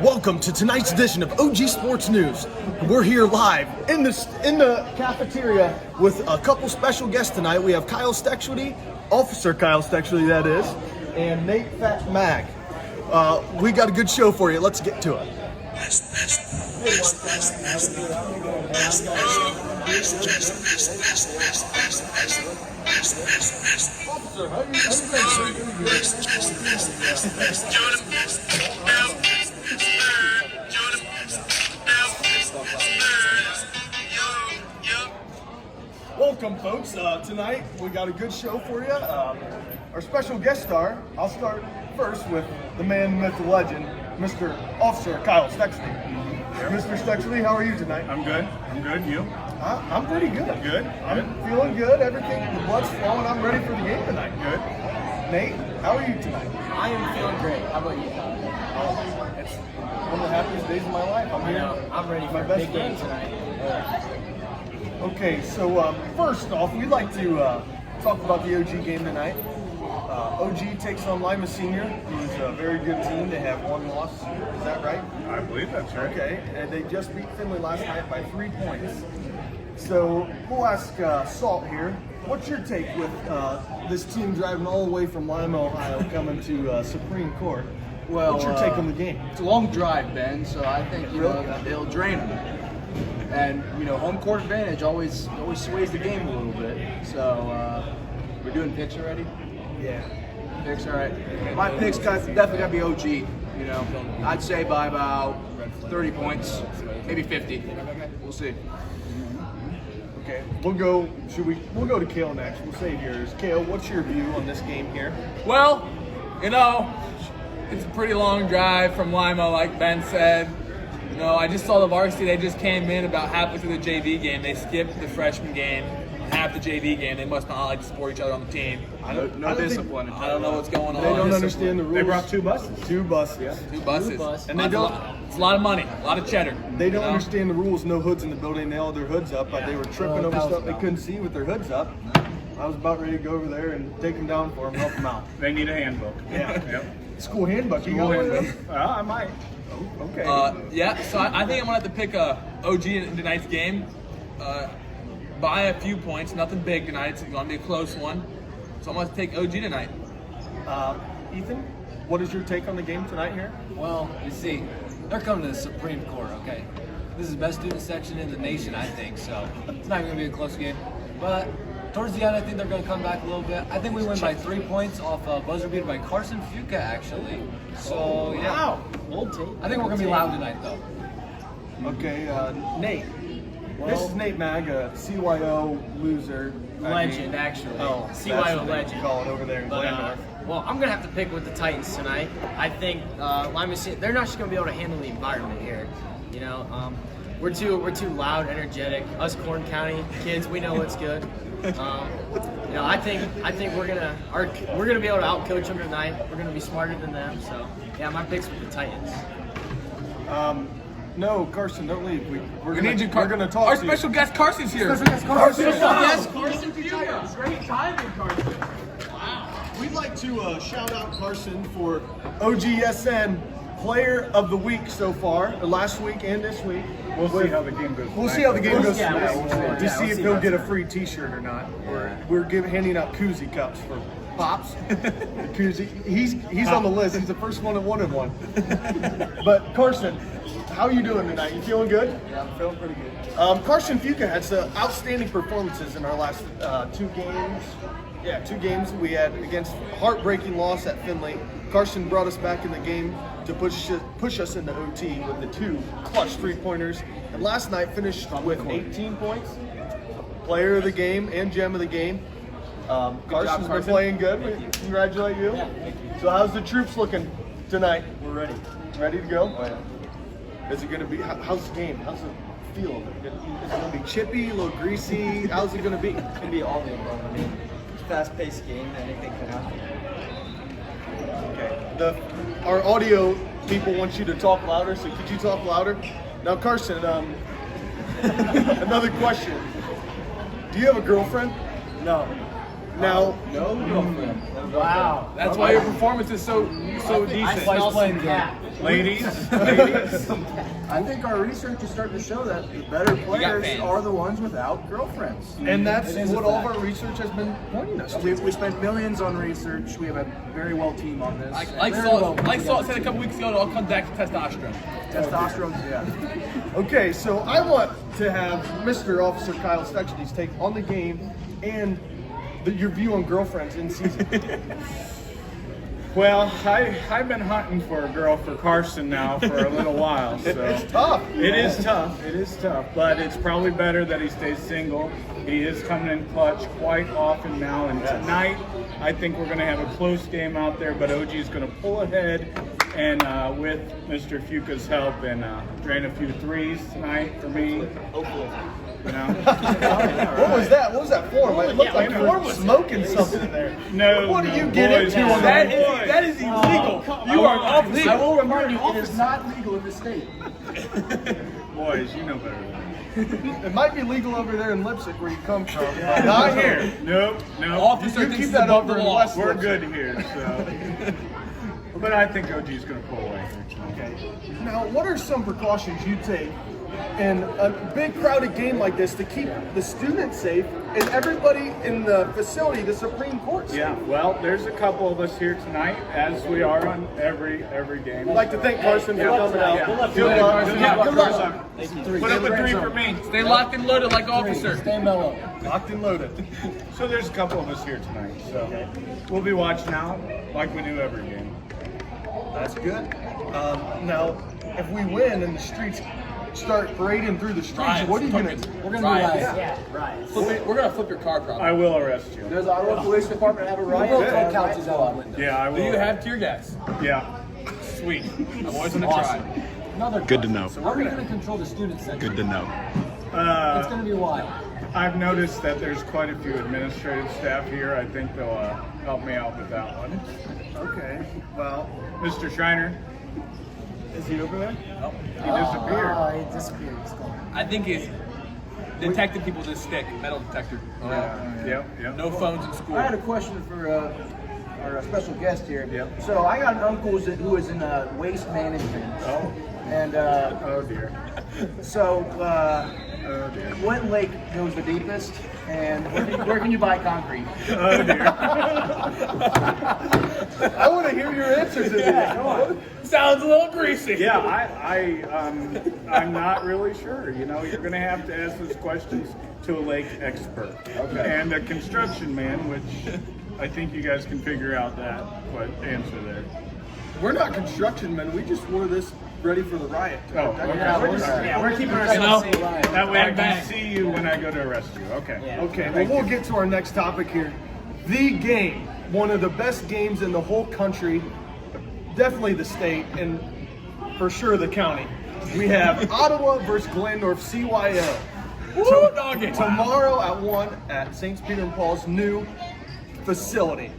Welcome to tonight's edition of OG Sports News. We're here live in the cafeteria with a couple special guests tonight. We have Kyle Stexley, Officer Kyle Stexley that is, and Nate Fat Mag. We got a good show for you. Let's get to it. Officer, how Welcome, folks. Tonight we got a good show for you. Our special guest star, I'll start first with the man, myth, the legend, Mr. Officer Kyle Stexley. Mr. Stexley, how are you tonight? I'm good. You? I'm pretty good. Good. I'm feeling good. Everything, the blood's flowing. I'm ready for the game tonight. Good. Nate, how are you tonight? I am feeling great. How about you? It's one of the happiest days of my life. I'm ready for a big game tonight. Okay, so first off, we'd like to talk about the OG game tonight. OG takes on Lima Senior, who's a very good team. They have one loss. Is that right? I believe that's right. Okay, and they just beat Finley last night by 3 points. So we'll ask Salt here. What's your take with this team driving all the way from Lima, Ohio, coming to Supreme Court? Well, what's your take on the game? It's a long drive, Ben, so I think that they'll drain them. And home court advantage always sways the game a little bit. So we're doing picks already. Yeah. Picks, all right. My picks definitely gotta be OG. I'd say by about 30 points, maybe 50. We'll see. Okay, we'll go to Kale next. We'll save yours. Kale, what's your view on this game here? Well, it's a pretty long drive from Lima, like Ben said. I just saw the varsity. They just came in about halfway through the JV game. They skipped the freshman game, half the JV game. They must not like to support each other on the team. No discipline. I don't know what's going on. They don't understand the rules. They brought 2 buses. 2 buses. Yeah. 2 buses. And they don't. It's a lot of money, a lot of cheddar. They don't understand the rules. No hoods in the building. They all had their hoods up, but they were tripping over stuff they couldn't see with their hoods up. I was about ready to go over there and take them down for them, help them out. They need a handbook. Yeah. Yep. School handbook. You got one of them? I might. Okay. So I think I'm gonna have to pick OG in tonight's game. By a few points, nothing big tonight. It's gonna be a close one. So I'm gonna take OG tonight. Ethan, what is your take on the game tonight here? Well, you see, they're coming to the Supreme Court, okay? This is the best student section in the nation, I think, so it's not going to be a close game. But towards the end, I think they're going to come back a little bit. I think we win by 3 points off a buzzer beater by Carson Fuca, actually. So, yeah. Wow. Old tape. I think we're going to be loud tonight, though. Okay, Nate. This is Nate Mag, a CYO loser. Legend, actually. Oh, CYO legend. Call it over there in Glandorf. Well, I'm going to have to pick with the Titans tonight. I think Lima City, they're not just going to be able to handle the environment here. We're too loud, energetic. Us Corn County kids, we know what's good. I think we're gonna be able to outcoach them tonight. We're gonna be smarter than them. So yeah, my picks with the Titans. No, Carson, don't leave. We're We need you, we're gonna talk Our to you. special guest Carson's here. Carson. Yes, Carson Fuca. Great timing, Carson. We'd like to shout out Carson for OGSN Player of the Week so far, last week and this week. We'll see how the game goes. We'll see how the game goes Yeah, tonight. we'll see. To see if he'll get a free T-shirt or not. We're handing out koozie cups for Pops. Koozie. He's on the list. He's the first one that wanted one. But Carson, how are you doing tonight? You feeling good? Yeah, I'm feeling pretty good. Carson Fuca had some outstanding performances in our last 2 games. Yeah, 2 games we had against heartbreaking loss at Finley. Carson brought us back in the game to push us into OT with the 2 clutch 3-pointers. And last night finished with 18 points. Player of the game and gem of the game. Carson's been playing good. We congratulate you. Yeah, thank you. So how's the troops looking tonight? We're ready. Ready to go? Oh, yeah. Is it going to be, how's the game? How's it feel? Is it going to be chippy, a little greasy? How's it going to be? It's gonna be all the above. I mean, it's a fast-paced game. Anything can happen. Okay. Our audio people want you to talk louder, so could you talk louder? Now, Carson, another question. Do you have a girlfriend? No. Now, No girlfriend. Wow. That's why your performance is so decent. I smell some cat. Ladies. I think our research is starting to show that the better players fans. are the ones without girlfriends. And that's It is a what all of fact. our research has been pointing us to. We spend millions on research. We have a very well team on this. Like Salt said a couple weeks ago, it all comes back to testosterone. Testosterone, yeah. Okay, so I want to have Mr. Officer Kyle Stechny's take on the game and your view on girlfriends in season. Well, I've been hunting for a girl for Carson now for a little while. So It's tough. It is tough. It is tough, but it's probably better that he stays single. He is coming in clutch quite often now, and tonight I think we're going to have a close game out there. But OG is going to pull ahead, and with Mr. Fuca's help, and drain a few threes tonight for me. Hopefully, you know. What was that? What was that form? It looked like you were smoking something in there. No, What do no, you get boys, into on That that? is illegal. You are off I legal. will remind you, it is not legal in the state. Boys, you know better than me. It might be legal over there in Lipstick where you come from, but not here. Nope, nope. Officer You thinks keep it's that above over the in law. West We're Lipstick. good here, so. But I think OG's going to pull away here tonight. Okay. Now, what are some precautions you take in a big crowded game like this to keep the students safe and everybody in the facility, the Supreme Court, safe? Yeah, well, there's a couple of us here tonight, as we are on every game. I'd like to thank Carson for coming out. Yeah. Good luck. Good luck. Put up a three for me. Stay locked and loaded like officer. Stay mellow. Locked and loaded. So there's a couple of us here tonight, so we'll be watching out like we do every game. That's good. Now, if we win and the streets start parading through the streets, Riots. what are you going to do? We're gonna Riots. be right. Yeah, right. We're gonna flip your car, probably. I will arrest you. Does Ottawa Police Department have a riot? We'll throw couches out the window. Yeah, I will. Do you have tear gas? Yeah. Sweet. I'm always gonna Awesome. try. Another Good to question. know. So how are we gonna control the student section? Good to know. It's gonna be wild. I've noticed that there's quite a few administrative staff here. I think they'll help me out with that one. Okay. Well, Mr. Schreiner, is he over there? he disappeared. Oh, he disappeared. He's gone. I think it's detecting people with a stick, metal detector. Yep. No phones in school. I had a question for our special guest here. Yep. So I got an uncle who is in waste management. Oh. And Oh dear. so Oh dear. what lake goes the deepest? And where can you buy concrete? Oh dear. I want to hear your answers to this. Come on. Sounds a little greasy. Yeah, I'm not really sure. You know, you're going to have to ask those questions to a lake expert. Okay. And a construction man, which I think you guys can figure out that answer there. We're not construction men. We just wore this ready for the riot. Oh, okay. We're keeping You know, ourselves safe. That way I can Bang. see you when I go to arrest you. Okay. Yeah. Okay, well, we'll get to our next topic here. The game, one of the best games in the whole country, definitely the state, and for sure the county. We have Ottawa versus Glandorf CYO. Woo, doggy. Tomorrow at 1 at St. Peter and Paul's new facility.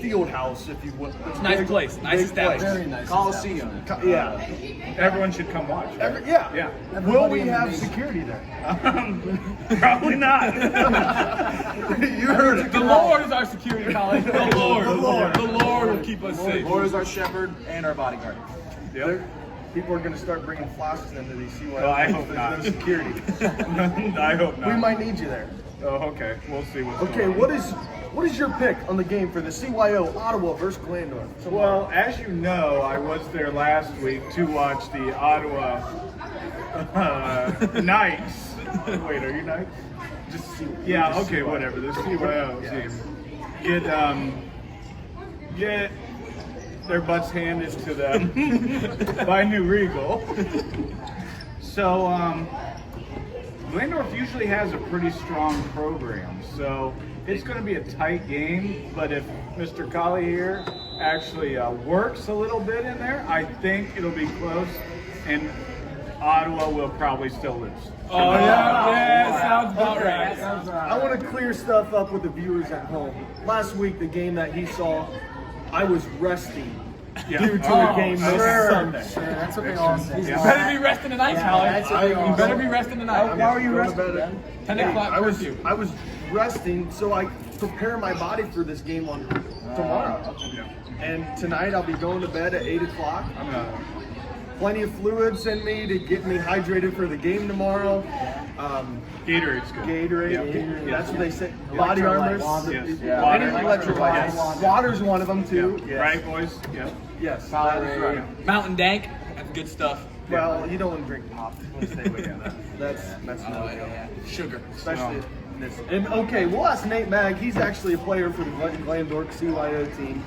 Field house, if you will. It's Nice place, nice establishment. Very nice. Coliseum. Yeah. Everyone should come watch. Right? Yeah. Yeah. Will we in the have nation. security there? Probably not. You heard it. The Lord is our security, Colin. The Lord. The Lord. The Lord will keep us safe. Lord is our shepherd and our bodyguard. Yep. People are going to start bringing flasks into these CYO. Well, I hope There's not. no security. I hope not. We might need you there. Oh, okay. We'll see what's Okay, going on. what is your pick on the game for the CYO Ottawa versus Glandorf? Well, as you know, I was there last week to watch the Ottawa Knights. Wait, are you Knights? Just see. Yeah, okay, whatever. The CYO team get their butts handed to them by New Regal. So, Glandorf usually has a pretty strong program, so it's going to be a tight game. But if Mr. Colley here actually works a little bit in there, I think it'll be close, and Ottawa will probably still lose. Oh, yeah, sounds about right. I want to clear stuff up with the viewers at home. Last week, the game that he saw, I was resting Yeah. due to the game this Sunday. Sure, that's what they all say. You better be resting tonight, Yeah, Colin. that's what they all You better say. be resting tonight. Why were you Going to resting bed at- then? 10 o'clock I was curfew. resting so I prepare my body for this game on tomorrow. And tonight I'll be going to bed at 8 o'clock. Plenty of fluids in me to get me hydrated for the game tomorrow. Gatorade's good. Gatorade, that's what they say. Body armors. Yes. Any electrolytes. Water's one of them too. Yes. Right, boys? Yeah. Yes, that is right. Mountain Dank, that's good stuff. Well, you don't want to drink pop. Stay away from that. That's no go. Sugar. Especially in this. And okay, we'll ask Nate Mag. He's actually a player for the Glandorf CYO team.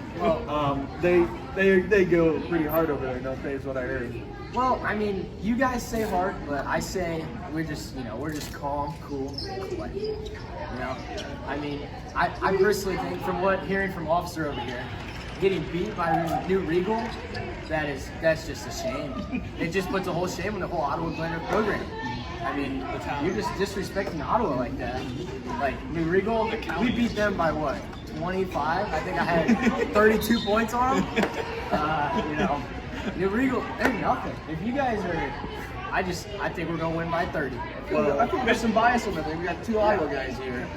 They go pretty hard over there, don't they? Is what I heard. Well, I mean, you guys say hard, but I say we're just calm, cool, collected. You know, I mean, I personally think from hearing from Officer over here, getting beat by New Regal, that's just a shame. It just puts a whole shame on the whole Ottawa Glandorf program. I mean, you're just disrespecting Ottawa like that. Like New Regal, we beat them by what? 25? I think I had 32 points on them. You know. New Regal, they're nothing. If you guys are, I think we're gonna win by 30. Well, I think there's some bias over there. We got 2 Ottawa guys here.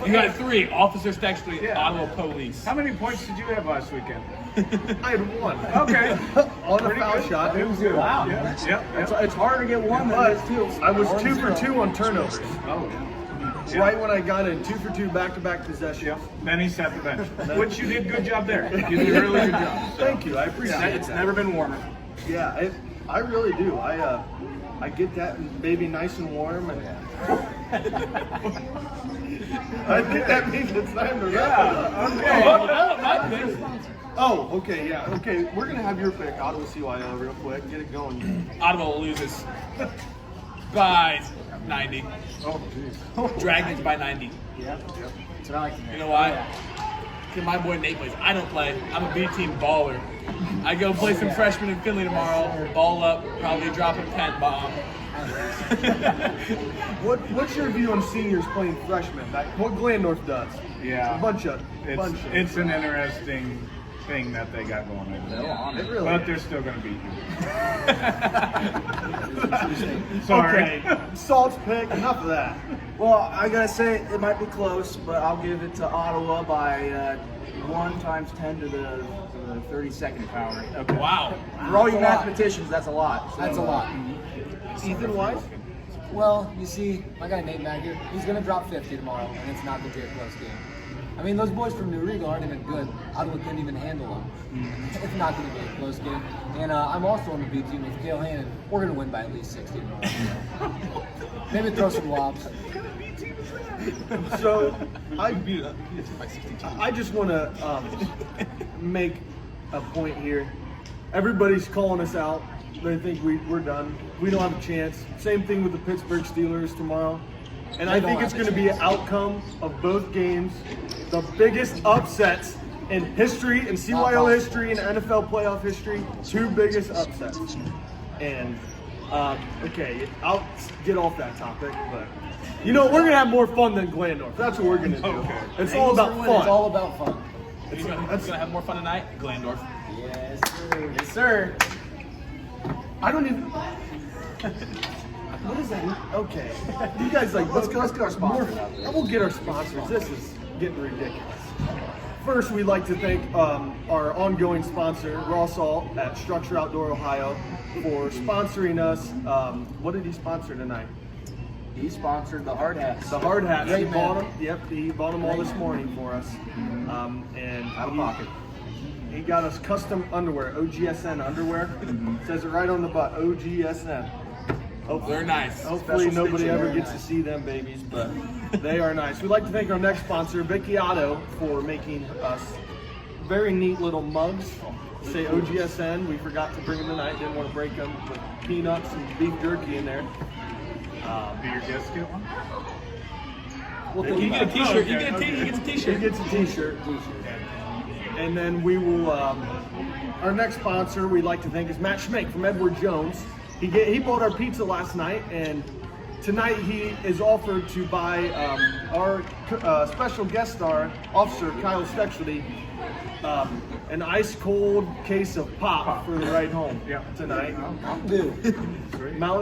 You got 3 officers, actually Ottawa police. How many points did you have last weekend? I had 1. Okay. On a foul shot. It was good. Wow. Yeah. It's harder to get 1 than But it is 2. I was 2 for 2 on turnovers. Oh. Right when I got in, 2 for 2 back-to-back possessions. Yeah. Then he sat the bench, which you did good job there. You did a really good job. Thank you. I appreciate it. It's never been warmer. Yeah, I really do. I get that baby nice and warm, and I think that means it's time to wrap it up. Oh, okay, yeah, okay. We're gonna have your pick, Ottawa CYO, real quick. Get it going. Ottawa loses by 90. Oh, jeez. Dragons by 90. Yeah, that's what I like to hear. You know why? Because my boy Nate plays. I don't play. I'm a B-team baller. I go play some freshmen in Finley tomorrow. Ball up, probably drop a 10 bomb. What's your view on seniors playing freshmen? What Glandorf does? Yeah. A bunch of. It's an interesting thing that they got going on there. It really But is. they're still going to beat you. Sorry. Okay, Salt's pick, enough of that. Well, I gotta say it might be close, but I'll give it to Ottawa by 1 times 10 to the 32nd power. Okay. Wow. For all you That's a lot. mathematicians, that's a lot. So, That's a lot. Ethan Wise? Well, you see, my guy Nate Mag here, he's going to drop 50 tomorrow, and it's not going to be a close game. I mean, those boys from New Regal aren't even good. Ottawa couldn't even handle them. It's not going to be a close game. And I'm also on the B team with Cale Hannon. We're going to win by at least 60 tomorrow. Maybe throw some lobs. So, I just want to make a point here. Everybody's calling us out. They think we're done. We don't have a chance. Same thing with the Pittsburgh Steelers tomorrow. And I think it's going to be an outcome of both games. The biggest upsets in history, in CYO history, and NFL playoff history. 2 biggest upsets. And, okay, I'll get off that topic, but you know, we're going to have more fun than Glandorf. That's what we're going to do. Okay. It's all about fun. It's all about fun. Who's going to have more fun tonight? Glandorf. Yes, sir. Yes, sir. I don't even. What is that? Okay. You guys Let's get our sponsors out there. We'll get our sponsors. This is getting ridiculous. First, we'd like to thank our ongoing sponsor, Raw Salt at Structure Outdoor Ohio, for sponsoring us. What did he sponsor tonight? He sponsored the hard hats. The hard hats. He Great bought man. them. Yep, he bought them all this morning for us. And Out of pocket. He got us custom underwear, OGSN underwear. Says it right on the butt, OGSN. Hopefully, They're nice. hopefully Special nobody stitching, ever very gets to see them babies, but they are nice. We'd like to thank our next sponsor, Vicky Otto, for making us very neat little mugs. Say OGSN. We forgot to bring them tonight. Didn't want to break them with peanuts and beef jerky in there. Do your guests get one? We'll You think get a about it. t-shirt. He gets a He t-shirt. gets a t-shirt. And then we will, our next sponsor we'd like to thank is Matt Schmink from Edward Jones. He bought our pizza last night, and tonight he is offered to buy our special guest star, Officer Kyle Stexley, an ice cold case of pop for the ride home tonight.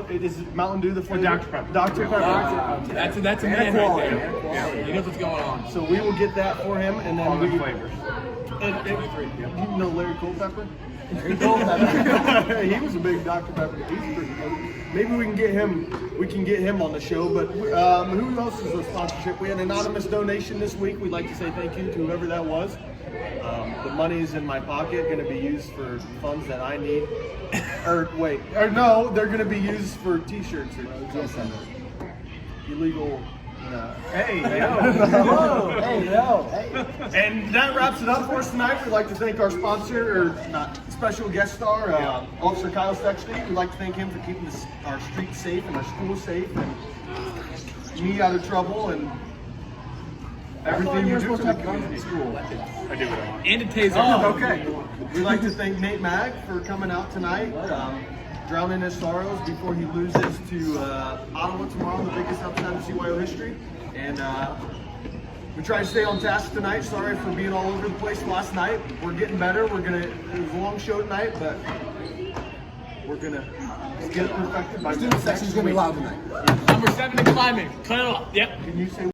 Is Mountain Dew the flavor? Dr. Pepper. Dr. Pepper. That's a man right there. Yeah, he knows what's going on. So we will get that for him, and then All the flavors. And you know Larry Culpepper? Larry Culpepper. He was a big Dr. Pepper. He's pretty good. Maybe we can get him. We can get him on the show. But who else is a sponsorship? We had an anonymous donation this week. We'd like to say thank you to whoever that was. The money is in my pocket, going to be used for funds that I need. No, they're going to be used for T-shirts or OGSN. Illegal. Hey, And that wraps it up for us tonight. We'd like to thank our sponsor, special guest star, Officer Kyle Stexley. We'd like to thank him for keeping our streets safe and our schools safe and me out of trouble and everything you do for the community. I do what I want. And a taser. Oh, okay. We'd like to thank Nate Mag for coming out tonight, drowning his sorrows before he loses to Ottawa tomorrow, the biggest upset in CYO history. And we tried to stay on task tonight. Sorry for being all over the place last night. We're getting better. It was a long show tonight, but we're gonna get it perfected by Student section's gonna be loud tonight. Number 7 in climbing. Cut it off. Yep. Can you say